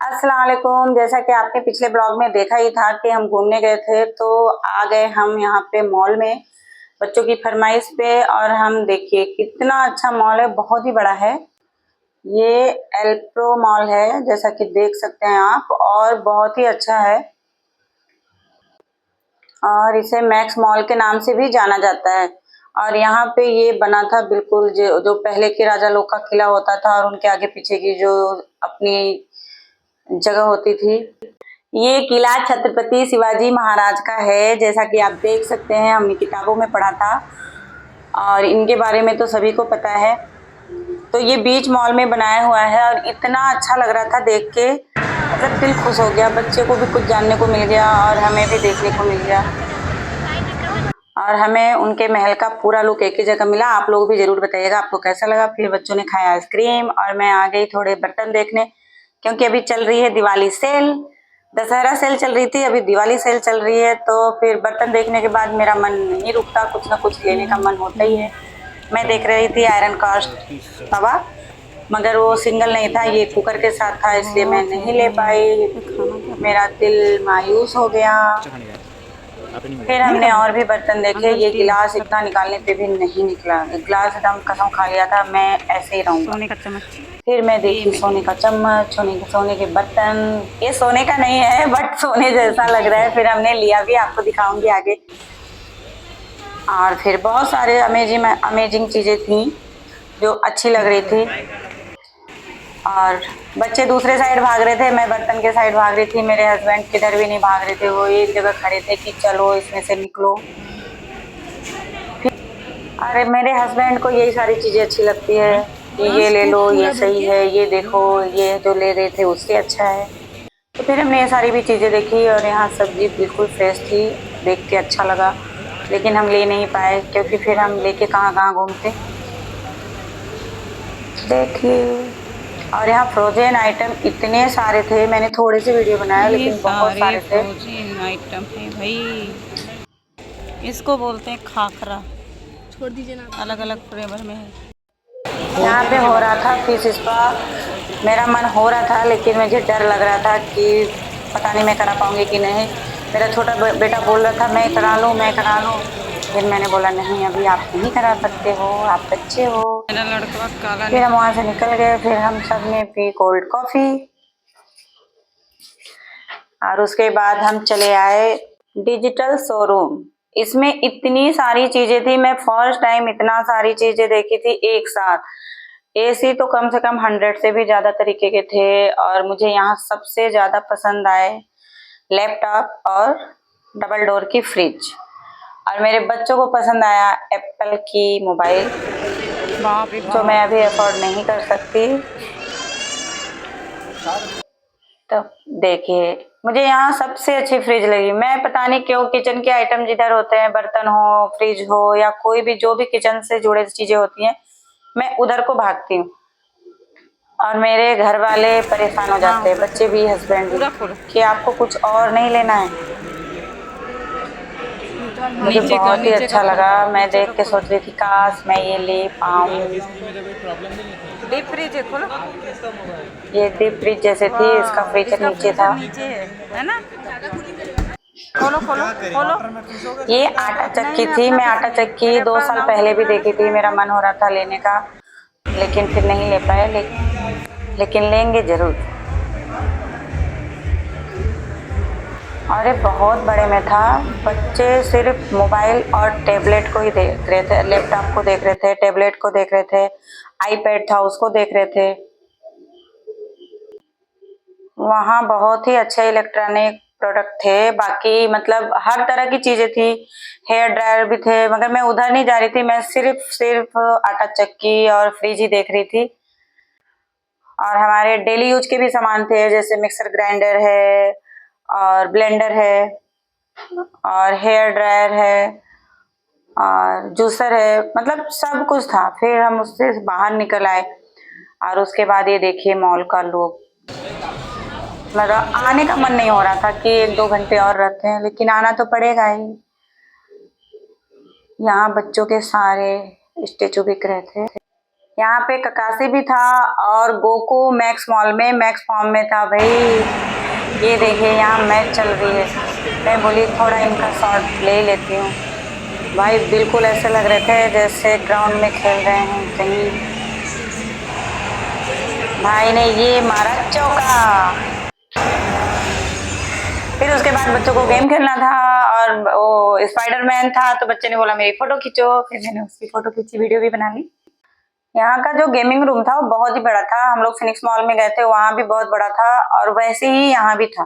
अस्सलाम वालेकुम। जैसा कि आपने पिछले ब्लॉग में देखा ही था कि हम घूमने गए थे, तो आ गए हम यहाँ पे मॉल में बच्चों की फरमाइश पे। और हम देखिए कितना अच्छा मॉल है, बहुत ही बड़ा है। ये एल्प्रो मॉल है, जैसा कि देख सकते हैं आप, और बहुत ही अच्छा है। और इसे मैक्स मॉल के नाम से भी जाना जाता है। और यहाँ पे ये बना था बिल्कुल जो पहले के राजा लोग का किला होता था, और उनके आगे पीछे की जो अपनी जगह होती थी। ये किला छत्रपति शिवाजी महाराज का है, जैसा कि आप देख सकते हैं, हमने किताबों में पढ़ा था और इनके बारे में तो सभी को पता है। तो ये बीच मॉल में बनाया हुआ है और इतना अच्छा लग रहा था देख के, मतलब दिल खुश हो गया। बच्चे को भी कुछ जानने को मिल गया और हमें भी देखने को मिल गया, और हमें उनके महल का पूरा लुक एक ही जगह मिला। आप लोग भी जरूर बताइएगा आपको कैसा लगा। फिर बच्चों ने खाया आइसक्रीम और मैं आ गई थोड़े बर्तन देखने, क्योंकि अभी चल रही है दिवाली सेल। दशहरा सेल चल रही थी, अभी दिवाली सेल चल रही है। तो फिर बर्तन देखने के बाद मेरा मन नहीं रुकता, कुछ ना कुछ लेने का मन होता ही है। मैं देख रही थी आयरन कास्ट तवा, मगर वो सिंगल नहीं था, ये कुकर के साथ था, इसलिए मैं नहीं ले पाई। मेरा दिल मायूस हो गया। फिर हमने और भी बर्तन देखे। ये गिलास इतना निकालने पे भी नहीं निकला, गिलास एकदम कसम खा लिया था मैं ऐसे ही रहूंगा। सोने का चम्मच। फिर मैं देखी सोने का चम्मच, सोने के बर्तन। ये सोने का नहीं है बट सोने जैसा लग रहा है। फिर हमने लिया भी, आपको दिखाऊंगी आगे। और फिर बहुत सारे अमेजिंग चीजें थी जो अच्छी लग रही थी। और बच्चे दूसरे साइड भाग रहे थे, मैं बर्तन के साइड भाग रही थी। मेरे हस्बैंड किधर भी नहीं भाग रहे थे, वो एक जगह खड़े थे कि चलो इसमें से निकलो। अरे मेरे हस्बैंड को यही सारी चीजें अच्छी लगती है कि ये ले लो, ये सही है, ये देखो, ये जो ले रहे थे उससे अच्छा है। तो फिर हमने ये सारी भी चीजें देखी, और यहाँ सब्जी बिल्कुल फ्रेश थी, देख के अच्छा लगा। लेकिन हम ले नहीं पाए, क्योंकि फिर हम लेके कहाँ कहाँ घूमते। देखिए, और यहाँ फ्रोजन आइटम इतने सारे थे, मैंने थोड़े से वीडियो बनाया लेकिन बहुत सारे थे। फ्रोजन आइटम है भाई, इसको बोलते हैं खाखरा। छोड़ दीजिए ना, अलग अलग फ्लेवर में है। यहाँ पे हो रहा था फिश स्पा, मेरा मन हो रहा था, लेकिन मुझे डर लग रहा था कि पता नहीं मैं करा पाऊंगी कि नहीं। मेरा छोटा बेटा बोल रहा था मैं करा लूँ, मैं करा लूँ। फिर मैंने बोला नहीं, अभी आप नहीं करा सकते हो, आप बच्चे हो। मेरा लड़का काला। फिर हम वहाँ से निकल गए। फिर हम सब ने पी कोल्ड कॉफी, और उसके बाद हम चले आए डिजिटल शोरूम। इसमें इतनी सारी चीजें थी, मैं फर्स्ट टाइम इतना सारी चीजें देखी थी एक साथ। एसी तो कम से कम 100 से भी ज्यादा तरीके के थे, और मुझे यहाँ सबसे ज्यादा पसंद आए लैपटॉप और डबल डोर की फ्रिज। और मेरे बच्चों को पसंद आया एप्पल की मोबाइल, जो मैं अभी अफोर्ड नहीं कर सकती। तो देखिए, मुझे यहाँ सबसे अच्छी फ्रिज लगी। मैं पता नहीं क्यों, किचन के आइटम जिधर होते हैं, बर्तन हो, फ्रिज हो, या कोई भी जो भी किचन से जुड़े चीजें होती हैं, मैं उधर को भागती हूँ। और मेरे घर वाले परेशान हो जाते हैं, बच्चे भी, हस्बैंड भी, कि आपको कुछ और नहीं लेना है। मुझे बहुत ही अच्छा लगा। मैं देख के सोच रही थी काश मैं ये ले पाऊँ। डीप फ्रिज है, खोलो। ये डीप फ्रिज जैसे थी, इसका फ्रीजर नीचे था। नीचे है ना, खोलो खोलो खोलो। ये आटा चक्की थी, मैं आटा चक्की 2 साल पहले भी देखी थी, मेरा मन हो रहा था लेने का, लेकिन फिर नहीं ले पाए। लेकिन लेंगे जरूर। अरे बहुत बड़े में था। बच्चे सिर्फ मोबाइल और टैबलेट को ही देख रहे थे, लैपटॉप को देख रहे थे, टैबलेट को देख रहे थे, आईपैड था उसको देख रहे थे। वहाँ बहुत ही अच्छे इलेक्ट्रॉनिक प्रोडक्ट थे, बाकी मतलब हर तरह की चीजें थी, हेयर ड्रायर भी थे। मगर मैं उधर नहीं जा रही थी, मैं सिर्फ आटा चक्की और फ्रिज ही देख रही थी। और हमारे डेली यूज के भी सामान थे, जैसे मिक्सर ग्राइंडर है, और ब्लेंडर है, और हेयर ड्रायर है, और जूसर है, मतलब सब कुछ था। फिर हम उससे बाहर निकल आए, और उसके बाद ये देखिए मॉल का लुक। मतलब आने का मन नहीं हो रहा था कि 1-2 घंटे और रहते हैं, लेकिन आना तो पड़ेगा ही। यहाँ बच्चों के सारे स्टेचू बिक रहे थे। यहाँ पे ककासी भी था और गोकू मैक्स मॉल में मैक्स फॉर्म में था भाई। ये देखिए यहाँ मैच चल रही है, मैं बोली थोड़ा इनका शॉट ले लेती हूँ। भाई बिल्कुल ऐसे लग रहे थे जैसे ग्राउंड में खेल रहे हैं कहीं। भाई ने ये मारा चौका। फिर उसके बाद बच्चों को गेम खेलना था और वो स्पाइडरमैन था तो बच्चे ने बोला मेरी फोटो खींचो, फिर मैंने उसकी फोटो खींची, वीडियो भी बना ली। यहाँ का जो गेमिंग रूम था वो बहुत ही बड़ा था। हम लोग फिनिक्स मॉल में गए थे, वहां भी बहुत बड़ा था और वैसे ही यहाँ भी था।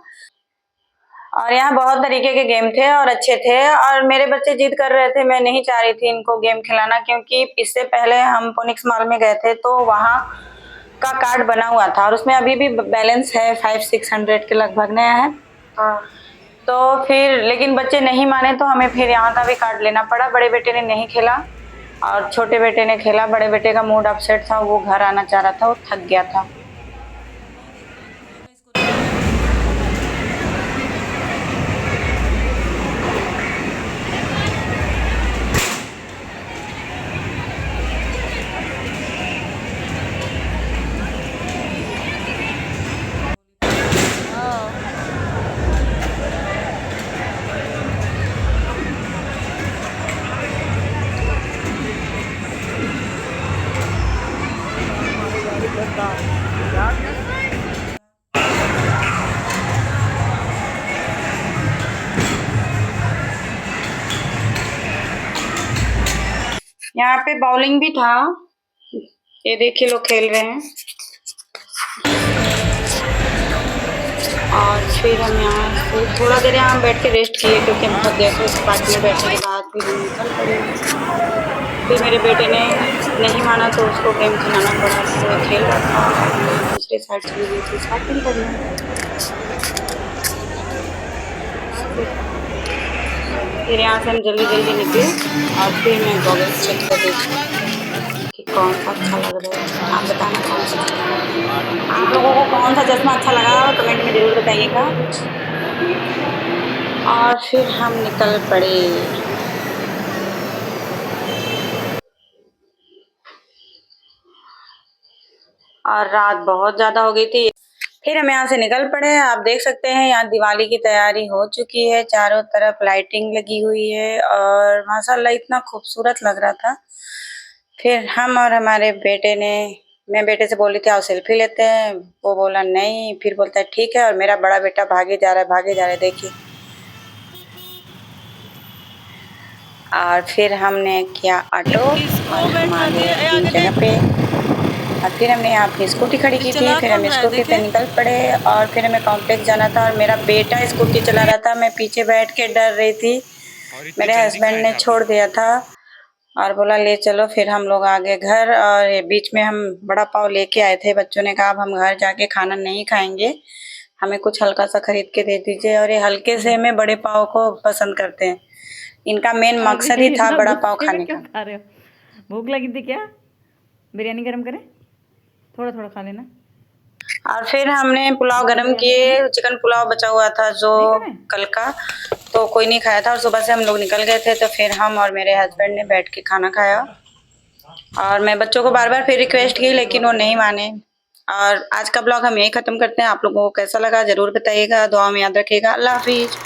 और यहाँ बहुत तरीके के गेम थे और अच्छे थे और मेरे बच्चे जिद कर रहे थे, मैं नहीं चाह रही थी इनको गेम खिलाना क्योंकि इससे पहले हम फिनिक्स मॉल में गए थे तो वहाँ का कार्ड बना हुआ था और उसमें अभी भी बैलेंस है 500-600 के लगभग नया है। तो फिर लेकिन बच्चे नहीं माने तो हमें फिर यहाँ का भी कार्ड लेना पड़ा। बड़े बेटे ने नहीं खेला और छोटे बेटे ने खेला। बड़े बेटे का मूड अपसेट था, वो घर आना चाह रहा था, वो थक गया था। यहाँ पे बाउलिंग भी था, ये देखिए लोग खेल रहे हैं। और फिर हम यहाँ से थोड़ा देर यहाँ बैठ के रेस्ट किए क्योंकि हम थक गए थे। उस पार्क में बैठने के बाद फिर हम निकल पड़े। फिर मेरे बेटे ने नहीं माना तो उसको गेम खिलाना पड़ा, तो खेल रहा था। दूसरे साइड चली गई थी शॉपिंग करने। फिर यहाँ से हम जल्दी जल्दी निकले और फिर मैं गॉगल्स चेक कर रही थी कि कौन सा अच्छा लग रहा है। आप बताना कौन सा, आप लोगों को कौन सा चश्मा अच्छा लगा कमेंट में ज़रूर बताइएगा। और फिर हम निकल पड़े। और रात बहुत ज़्यादा हो गई थी। फिर हम यहाँ से निकल पड़े। आप देख सकते हैं यहाँ दिवाली की तैयारी हो चुकी है, चारों तरफ लाइटिंग लगी हुई है और माशाल्लाह इतना खूबसूरत लग रहा था। फिर हम और हमारे बेटे ने, मैं बेटे से बोली थी आओ सेल्फी लेते हैं, वो बोला नहीं, फिर बोलता है ठीक है। और मेरा बड़ा बेटा भागे जा रहा है देखिए। और फिर हमने किया ऑटो और हम आ गए अपनी जगह पे। और फिर हमने यहाँ अपनी स्कूटी खड़ी की थी। फिर हम स्कूटी पे निकल पड़े और फिर हमें कॉम्प्लेक्स जाना था और मेरा बेटा स्कूटी चला रहा था, मैं पीछे बैठ के डर रही थी। मेरे हस्बैंड ने छोड़ दिया था और बोला ले चलो। फिर हम लोग आ गए घर और बीच में हम बड़ा पाव लेके आए थे। बच्चों ने कहा अब हम घर जाके खाना नहीं खाएंगे, हमें कुछ हल्का सा खरीद के दे दीजिए। और ये हल्के से में बड़े पाव को पसंद करते हैं, इनका मेन मकसद ही था बड़ा पाव खाने का। खा रहे हो? भूख लगी थी क्या? बिरयानी गरम करें? थोड़ा थोड़ा खा लेना। और फिर हमने पुलाव गरम किए, चिकन पुलाव बचा हुआ था जो कल का, तो कोई नहीं खाया था और सुबह से हम लोग निकल गए थे। तो फिर हम और मेरे हस्बैंड ने बैठ के खाना खाया और मैं बच्चों को बार बार फिर रिक्वेस्ट की लेकिन वो नहीं माने। और आज का ब्लॉग हम यही ख़त्म करते हैं। आप लोगों को कैसा लगा ज़रूर बताइएगा, दुआ में याद रखिएगा। अल्लाह हाफिज़।